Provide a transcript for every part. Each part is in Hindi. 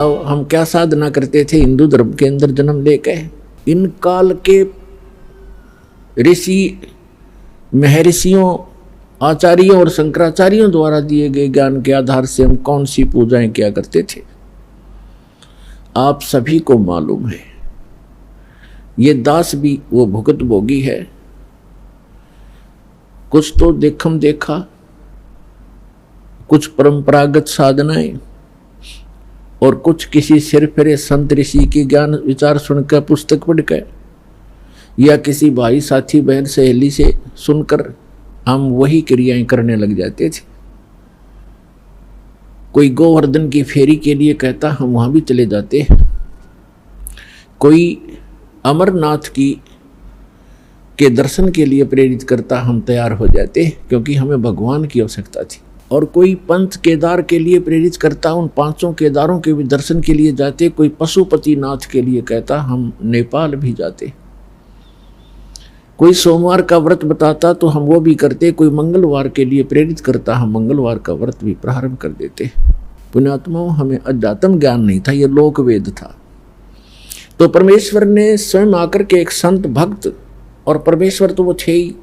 हम क्या साधना करते थे हिंदू धर्म के अंदर जन्म लेके। इन काल के ऋषि महर्षियों आचार्यों और शंकराचार्यों द्वारा दिए गए ज्ञान के आधार से हम कौन सी पूजाएं किया करते थे, आप सभी को मालूम है। ये दास भी वो भुगत भोगी है। कुछ तो देखम देखा, कुछ परंपरागत साधनाएं और कुछ किसी सिर फिरे संत ऋषि की ज्ञान विचार सुनकर, पुस्तक पढ़कर या किसी भाई साथी बहन सहेली से सुनकर हम वही क्रियाएं करने लग जाते थे। कोई गोवर्धन की फेरी के लिए कहता, हम वहां भी चले जाते। कोई अमरनाथ के दर्शन के लिए प्रेरित करता, हम तैयार हो जाते क्योंकि हमें भगवान की आवश्यकता थी। और कोई पंच केदार के लिए प्रेरित करता, उन पांचों केदारों के भी दर्शन के लिए जाते। कोई पशुपतिनाथ के लिए कहता, हम नेपाल भी जाते। कोई सोमवार का व्रत बताता तो हम वो भी करते। कोई मंगलवार के लिए प्रेरित करता, हम मंगलवार का व्रत भी प्रारंभ कर देते। पुण्यात्माओं, हमें अध्यात्म ज्ञान नहीं था, ये लोक वेद था। तो परमेश्वर ने स्वयं आकर के एक संत भक्त, और परमेश्वर तो वो थे ही,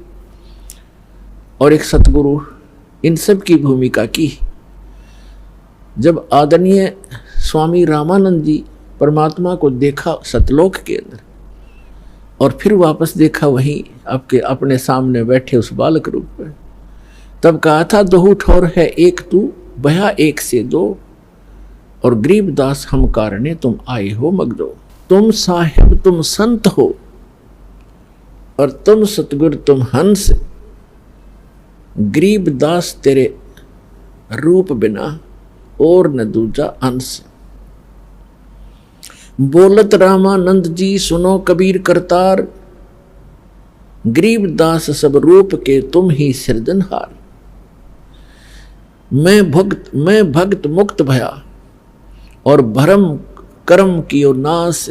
और एक सतगुरु, इन सब की भूमिका की। जब आदरणीय स्वामी रामानंद जी परमात्मा को देखा सतलोक के अंदर, और फिर वापस देखा वहीं आपके अपने सामने बैठे उस बालक रूप में, तब कहा था, दोहू ठौर है एक तू, बया एक से दो, और गरीब दास हम कारणे तुम आए हो मगदो। तुम साहिब तुम संत हो, और तुम सतगुर तुम हंस, गरीब दास तेरे रूप बिना और न दूजा अंश। बोलत रामानंद जी सुनो कबीर करतार, गरीब दास सब रूप के तुम ही सृजनहार। मैं भक्त मुक्त भया, और भरम कर्म कियो नाश,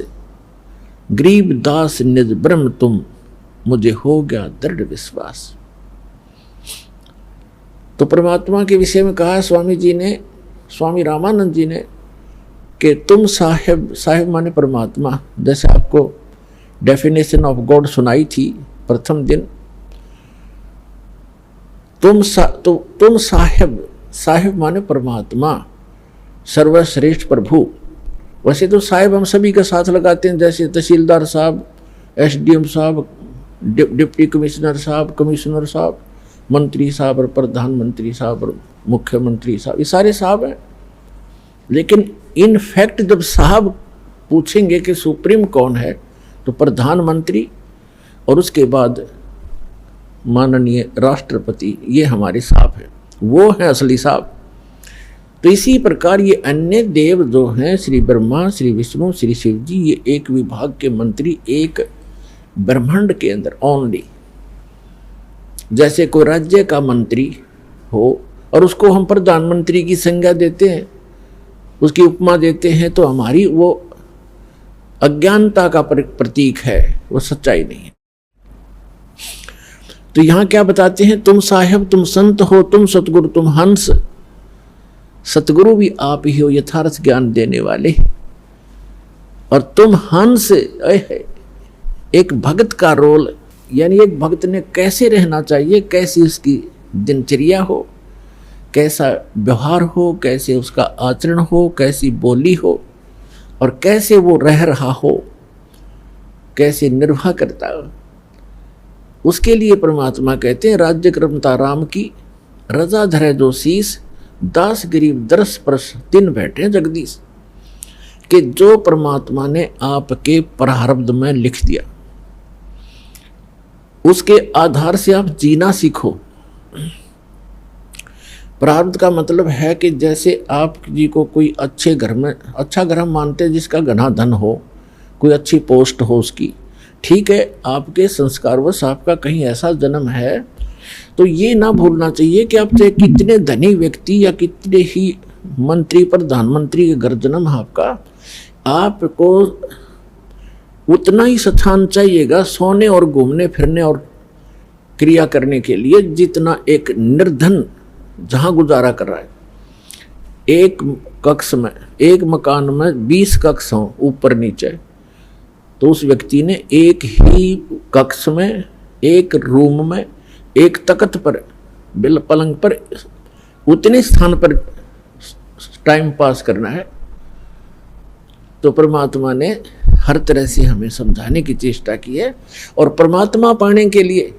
गरीब दास निज ब्रह्म तुम, मुझे हो गया दृढ़ विश्वास। तो परमात्मा के विषय में कहा स्वामी जी ने, स्वामी रामानंद जी ने, कि तुम साहिब, साहिब माने परमात्मा। जैसे आपको डेफिनेशन ऑफ गॉड सुनाई थी प्रथम दिन, तुम साहिब, साहिब माने परमात्मा, सर्वश्रेष्ठ प्रभु। वैसे तो साहिब हम सभी का साथ लगाते हैं, जैसे तहसीलदार साहब, एसडीएम साहब, डिप्टी कमिश्नर साहब, कमिश्नर साहब, मंत्री साहब, और प्रधानमंत्री साहब, और मुख्यमंत्री साहब, ये सारे साहब हैं। लेकिन इन फैक्ट जब साहब पूछेंगे कि सुप्रीम कौन है, तो प्रधानमंत्री, और उसके बाद माननीय राष्ट्रपति, ये हमारे साहब हैं, वो हैं असली साहब। तो इसी प्रकार ये अन्य देव जो हैं, श्री ब्रह्मा, श्री विष्णु, श्री शिव जी, ये एक विभाग के मंत्री एक ब्रह्मांड के अंदर ओनली। जैसे कोई राज्य का मंत्री हो और उसको हम प्रधानमंत्री की संज्ञा देते हैं, उसकी उपमा देते हैं, तो हमारी वो अज्ञानता का प्रतीक है, वो सच्चाई नहीं है। तो यहां क्या बताते हैं, तुम साहिब तुम संत हो, तुम सतगुरु तुम हंस। सतगुरु भी आप ही हो, यथार्थ ज्ञान देने वाले, और तुम हंस। एक भक्त का रोल, यानी एक भक्त ने कैसे रहना चाहिए, कैसी उसकी दिनचर्या हो, कैसा व्यवहार हो, कैसे उसका आचरण हो, कैसी बोली हो, और कैसे वो रह रहा हो, कैसे निर्वाह करता हो, उसके लिए परमात्मा कहते हैं, राज्य क्रमता राम की, रजा धरे जो शीस, दास गरीब दरस परस दिन बैठे जगदीश। कि जो परमात्मा ने आपके प्रारब्ध में लिख दिया, उसके आधार से आप जीना सीखो। प्रारब्ध का मतलब है कि जैसे आप जी को कोई अच्छे घर में, अच्छा घर हम मानते हैं जिसका घना धन हो, कोई अच्छी पोस्ट हो उसकी, ठीक है, आपके संस्कारवश आपका कहीं ऐसा जन्म है, तो ये ना भूलना चाहिए कि आप चाहे कितने धनी व्यक्ति या कितने ही मंत्री प्रधानमंत्री के घर जन्म आपका, आपको उतना ही स्थान चाहिएगा सोने और घूमने फिरने और क्रिया करने के लिए, जितना एक निर्धन जहां गुजारा कर रहा है। एक कक्ष में, एक मकान में 20 कक्ष हों ऊपर नीचे, तो उस व्यक्ति ने एक ही कक्ष में, एक रूम में, एक तख्त पर, बिल पलंग पर, उतने स्थान पर टाइम पास करना है। तो परमात्मा ने हर तरह से हमें समझाने की चेष्टा की है। और परमात्मा पाने के लिए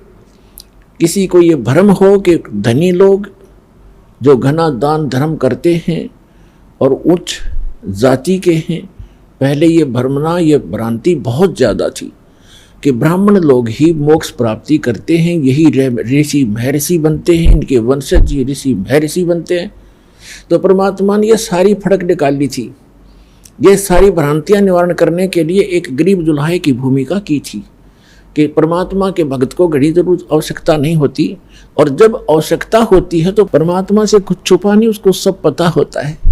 किसी को ये भ्रम हो कि धनी लोग जो घना दान धर्म करते हैं और उच्च जाति के हैं, पहले ये भ्रमना, ये भ्रांति बहुत ज़्यादा थी कि ब्राह्मण लोग ही मोक्ष प्राप्ति करते हैं, यही ऋषि महर्षि बनते हैं, इनके वंशज ये ऋषि महर्षि बनते हैं। तो परमात्मा ने ये सारी फड़क निकाली थी, ये सारी भ्रांतियां निवारण करने के लिए एक गरीब दुल्हाए की भूमिका की थी कि परमात्मा के भक्त को घड़ी जरूर आवश्यकता नहीं होती, और जब आवश्यकता होती है तो परमात्मा से कुछ छुपा नहीं, उसको सब पता होता है।